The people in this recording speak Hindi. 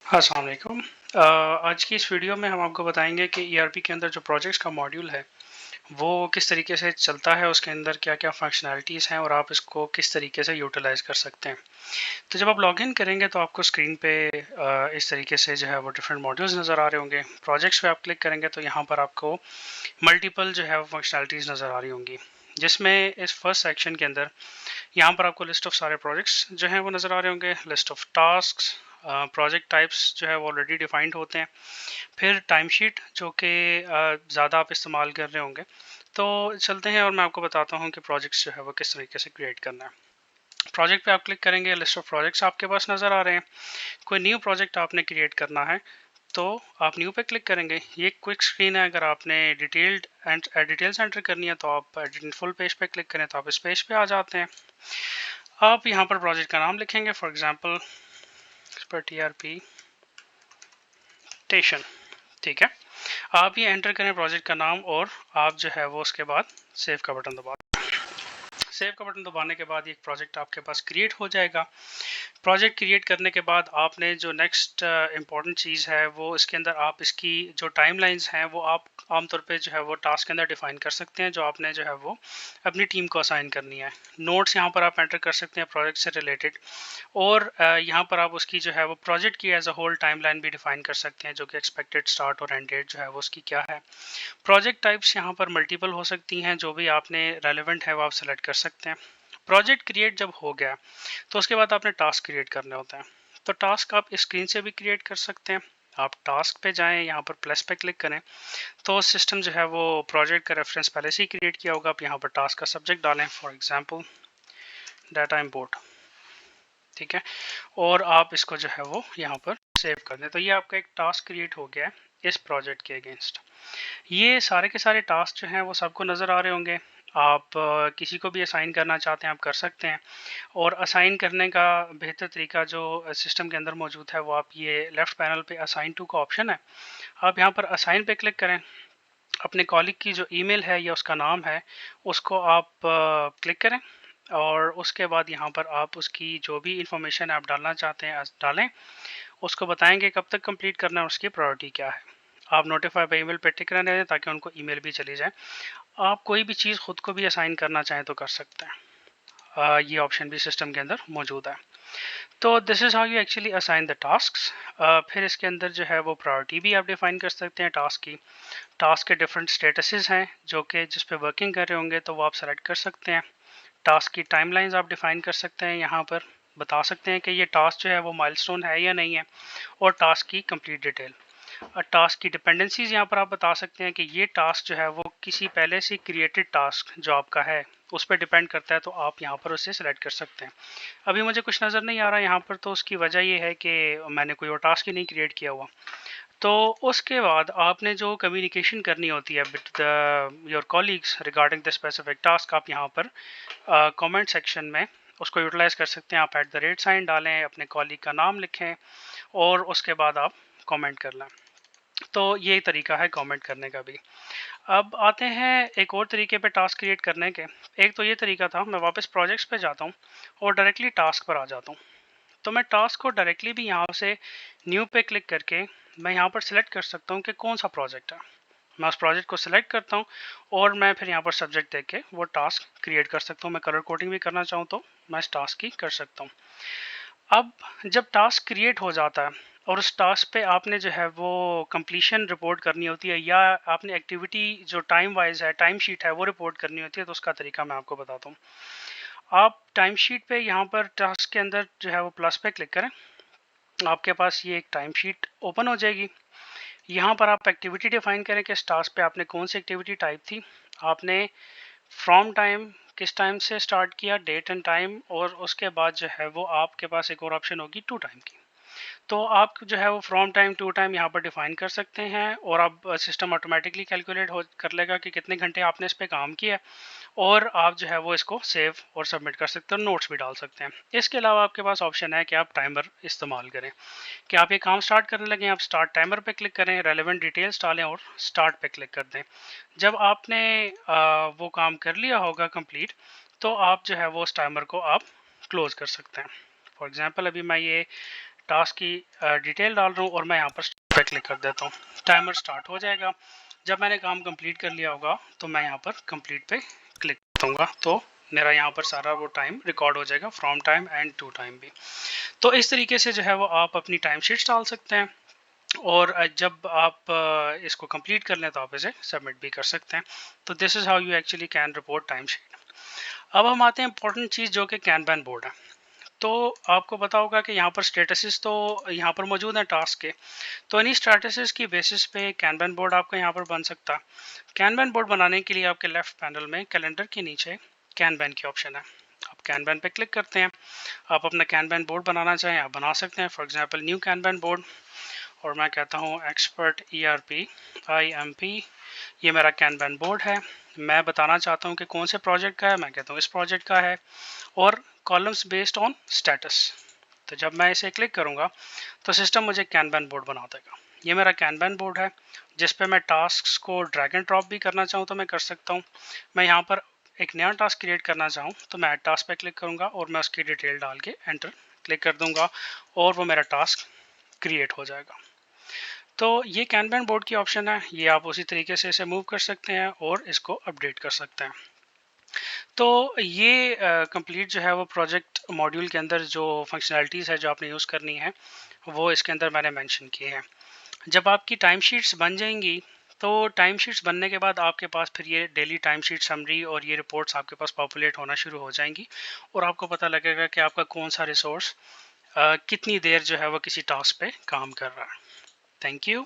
अस्सलाम वालेकुम। आज की इस वीडियो में हम आपको बताएंगे कि ईआरपी के अंदर जो प्रोजेक्ट्स का मॉड्यूल है वो किस तरीके से चलता है, उसके अंदर क्या क्या फंक्शनैलिटीज़ हैं और आप इसको किस तरीके से यूटिलाइज़ कर सकते हैं। तो जब आप लॉगिन करेंगे तो आपको स्क्रीन पे इस तरीके से जो है वो डिफरेंट मॉड्यूल्स नज़र आ रहे होंगे। प्रोजेक्ट्स पे आप क्लिक करेंगे तो यहाँ पर आपको मल्टीपल जो है वो फंक्शनैलिटीज़ नज़र आ रही होंगी, जिसमें इस फर्स्ट सेक्शन के अंदर यहाँ पर आपको लिस्ट ऑफ सारे प्रोजेक्ट्स जो हैं वो नज़र आ रहे होंगे। List of tasks, project types जो है वो ऑलरेडी डिफाइंड होते हैं। फिर टाइम शीट जो कि ज़्यादा आप इस्तेमाल कर रहे होंगे। तो चलते हैं और मैं आपको बताता हूँ कि प्रोजेक्ट्स जो है वो किस तरीके से क्रिएट करना है। प्रोजेक्ट पे आप क्लिक करेंगे, लिस्ट ऑफ प्रोजेक्ट्स आपके पास नज़र आ रहे हैं। कोई न्यू प्रोजेक्ट आपने क्रिएट करना है तो आप न्यू पे क्लिक करेंगे। ये क्विक स्क्रीन है। अगर आपने डिटेल्स एंटर करनी है तो आप एडिट फुल पेज पे क्लिक करें तो आप इस पेज पे आ जाते हैं। आप यहाँ पर प्रोजेक्ट का नाम लिखेंगे, फॉर एग्जांपल टीआरपी स्टेशन। ठीक है, आप ये एंटर करें प्रोजेक्ट का नाम और आप जो है वो उसके बाद सेव का बटन दबा। सेव का बटन दबाने के बाद एक प्रोजेक्ट आपके पास क्रिएट हो जाएगा। प्रोजेक्ट क्रिएट करने के बाद आपने जो नेक्स्ट इम्पॉर्टेंट चीज़ है वो इसके अंदर आप इसकी जो टाइमलाइंस हैं वो आप आमतौर पे जो है वो टास्क के अंदर डिफाइन कर सकते हैं, जो आपने जो है वो अपनी टीम को असाइन करनी है। नोट्स यहाँ पर आप एंटर कर सकते हैं प्रोजेक्ट से रिलेटेड, और यहाँ पर आप उसकी जो है वो प्रोजेक्ट की एज अ होल टाइमलाइन भी डिफाइन कर सकते हैं, जो कि एक्सपेक्टेड स्टार्ट और एंड डेट जो है वो उसकी क्या है। प्रोजेक्ट टाइप्स यहाँ पर मल्टीपल हो सकती हैं, जो भी आपने रेलेवेंट है वो आप सेलेक्ट कर सकते हैं। प्रोजेक्ट क्रिएट जब हो गया तो उसके बाद आपने टास्क क्रिएट करने होते हैं। तो टास्क आप स्क्रीन से भी क्रिएट कर सकते हैं। आप टास्क पे जाएं, यहाँ पर प्लस पे क्लिक करें तो सिस्टम जो है वो प्रोजेक्ट का रेफरेंस पहले से ही क्रिएट किया होगा। आप यहाँ पर टास्क का सब्जेक्ट डालें, फॉर एग्जांपल डाटा इंपोर्ट। ठीक है, और आप इसको जो है वो यहाँ पर सेव कर दें। तो ये आपका एक टास्क क्रिएट हो गया है इस प्रोजेक्ट के अगेंस्ट। ये सारे के सारे टास्क जो हैं वो सबको नज़र आ रहे होंगे। आप किसी को भी असाइन करना चाहते हैं आप कर सकते हैं, और असाइन करने का बेहतर तरीका जो सिस्टम के अंदर मौजूद है वो आप ये लेफ़्ट पैनल पे असाइन टू का ऑप्शन है, आप यहाँ पर असाइन पे क्लिक करें। अपने कॉलिग की जो ईमेल है या उसका नाम है उसको आप क्लिक करें, और उसके बाद यहाँ पर आप उसकी जो भी इंफॉर्मेशन आप डालना चाहते हैं डालें। उसको बताएंगे कब तक कंप्लीट करना है, उसकी प्रायोरिटी क्या है। आप नोटिफाई बाई ईमेल पे टिक रहने दें ताकि उनको ईमेल भी चली जाए। आप कोई भी चीज़ खुद को भी असाइन करना चाहें तो कर सकते हैं। ये ऑप्शन भी सिस्टम के अंदर मौजूद है। तो this is how you actually assign the tasks. फिर इसके अंदर जो है वो प्रायोरिटी भी आप डिफाइन कर सकते हैं टास्क की। टास्क के डिफरेंट स्टेटसेस हैं जो कि जिस पे वर्किंग कर रहे होंगे तो वो आप सेलेक्ट कर सकते हैं। टास्क की टाइमलाइंस आप डिफाइन कर सकते हैं, यहाँ पर बता सकते हैं कि ये टास्क जो है वो माइलस्टोन है या नहीं है, और टास्क की कंप्लीट डिटेल। टास्क की डिपेंडेंसीज यहाँ पर आप बता सकते हैं कि ये टास्क जो है वो किसी पहले से क्रिएटेड टास्क जो आपका है उस पर डिपेंड करता है, तो आप यहाँ पर उसे सेलेक्ट कर सकते हैं। अभी मुझे कुछ नज़र नहीं आ रहा यहाँ पर, तो उसकी वजह ये है कि मैंने कोई और टास्क ही नहीं क्रिएट किया हुआ। तो उसके बाद आपने जो कम्युनिकेशन करनी होती है with your colleagues regarding the specific task, आप यहाँ पर कमेंट सेक्शन में उसको यूटिलाइज़ कर सकते हैं। आप @साइन डालें, अपने कॉलीग का नाम लिखें और उसके बाद आप कमेंट कर लें। तो ये तरीका है कमेंट करने का भी। अब आते हैं एक और तरीके पे टास्क क्रिएट करने के। एक तो ये तरीका था, मैं वापस प्रोजेक्ट्स पे जाता हूँ और डायरेक्टली टास्क पर आ जाता हूँ। तो मैं टास्क को डायरेक्टली भी यहाँ से न्यू पे क्लिक करके मैं यहाँ पर सिलेक्ट कर सकता हूँ कि कौन सा प्रोजेक्ट है। मैं उस प्रोजेक्ट को सिलेक्ट करता हूँ और मैं फिर यहाँ पर सब्जेक्ट देख के वो टास्क क्रिएट कर सकता हूँ। मैं कलर कोडिंग भी करना चाहूँ तो मैं इस टास्क की कर सकता हूँ। अब जब टास्क क्रिएट हो जाता है और उस टास्क पे आपने जो है वो कंप्लीशन रिपोर्ट करनी होती है, या आपने एक्टिविटी जो टाइम वाइज है टाइम शीट है वो रिपोर्ट करनी होती है, तो उसका तरीका मैं आपको बताता हूँ। आप टाइम शीट पे यहाँ पर टास्क के अंदर जो है वो प्लस पे क्लिक करें, आपके पास ये एक टाइम शीट ओपन हो जाएगी। यहाँ पर आप एक्टिविटी डिफाइन करें कि इस टास्क पे आपने कौन सी एक्टिविटी टाइप थी। आपने फ्रॉम टाइम किस टाइम से स्टार्ट किया, डेट एंड टाइम, और उसके बाद जो है वो आपके पास एक और ऑप्शन होगी टू टाइम की। तो आप जो है वो फ्रॉम टाइम टू टाइम यहाँ पर डिफाइन कर सकते हैं, और अब सिस्टम ऑटोमेटिकली कैलकुलेट हो कर लेगा कि कितने घंटे आपने इस पर काम किया, और आप जो है वो इसको सेव और सबमिट कर सकते हैं, नोट्स भी डाल सकते हैं। इसके अलावा आपके पास ऑप्शन है कि आप टाइमर इस्तेमाल करें, कि आप ये काम स्टार्ट करने लगे, आप स्टार्ट टाइमर पे क्लिक करें, रेलेवेंट डिटेल्स डालें और स्टार्ट पे क्लिक कर दें। जब आपने वो काम कर लिया होगा कंप्लीट, तो आप जो है वो उस टाइमर को आप क्लोज कर सकते हैं। फॉर एग्जांपल अभी मैं ये टास्क की डिटेल डाल रहा हूँ और मैं यहाँ पर पे क्लिक कर देता हूँ। टाइमर स्टार्ट हो जाएगा। जब मैंने काम कंप्लीट कर लिया होगा तो मैं यहाँ पर कंप्लीट पे क्लिक करूँगा तो मेरा यहाँ पर सारा वो टाइम रिकॉर्ड हो जाएगा, from time and to time भी। तो इस तरीके से जो है वो आप अपनी टाइम शीट्स डाल सकते हैं और जब आप इसको कंप्लीट कर लें तो आप इसे सबमिट भी कर सकते हैं। तो this is how you actually can report time sheet. अब हम आते हैं इंपॉर्टेंट चीज़ जो कि कैनबैन बोर्ड है। तो आपको पता होगा कि यहाँ पर स्टेटसेस तो यहाँ पर मौजूद हैं टास्क के, तो इन्हीं स्टेटसेस की बेसिस पे कैनबैन बोर्ड आपका यहाँ पर बन सकता है। कैनबैन बोर्ड बनाने के लिए आपके लेफ्ट पैनल में कैलेंडर के नीचे कैनबैन की ऑप्शन है। आप कैनबैन पे क्लिक करते हैं। आप अपना कैनबैन बोर्ड बनाना चाहें आप बना सकते हैं। फॉर एग्जांपल न्यू कैनबैन बोर्ड और मैं कहता हूँ एक्सपर्ट ERP IMP, ये मेरा कैनबैन बोर्ड है। मैं बताना चाहता हूँ कि कौन से प्रोजेक्ट का है, मैं कहता हूँ इस प्रोजेक्ट का है और कॉलम्स बेस्ड ऑन स्टेटस। तो जब मैं इसे क्लिक करूँगा तो सिस्टम मुझे कैनबैन बोर्ड बना देगा। ये मेरा कैनबैन बोर्ड है जिस पे मैं टास्क को ड्रैग एंड ड्रॉप भी करना चाहूँ तो मैं कर सकता हूँ। मैं यहाँ पर एक नया टास्क क्रिएट करना चाहूँ तो मैं ऐड टास्क पे क्लिक करूँगा और मैं उसकी डिटेल डाल के एंटर क्लिक कर दूँगा और वो मेरा टास्क क्रिएट हो जाएगा। तो ये कैनबैन बोर्ड की ऑप्शन है, ये आप उसी तरीके से इसे मूव कर सकते हैं और इसको अपडेट कर सकते हैं। तो ये कंप्लीट जो है वो प्रोजेक्ट मॉड्यूल के अंदर जो फंक्शनैलिटीज़ है जो आपने यूज़ करनी है वो इसके अंदर मैंने मेंशन किए हैं। जब आपकी टाइम शीट्स बन जाएंगी तो टाइम शीट्स बनने के बाद आपके पास फिर ये डेली टाइम शीट समरी और ये रिपोर्ट्स आपके पास पॉपुलेट होना शुरू हो जाएंगी और आपको पता लगेगा कि आपका कौन सा रिसोर्स कितनी देर जो है वो किसी टास्क पे काम कर रहा है। Thank you.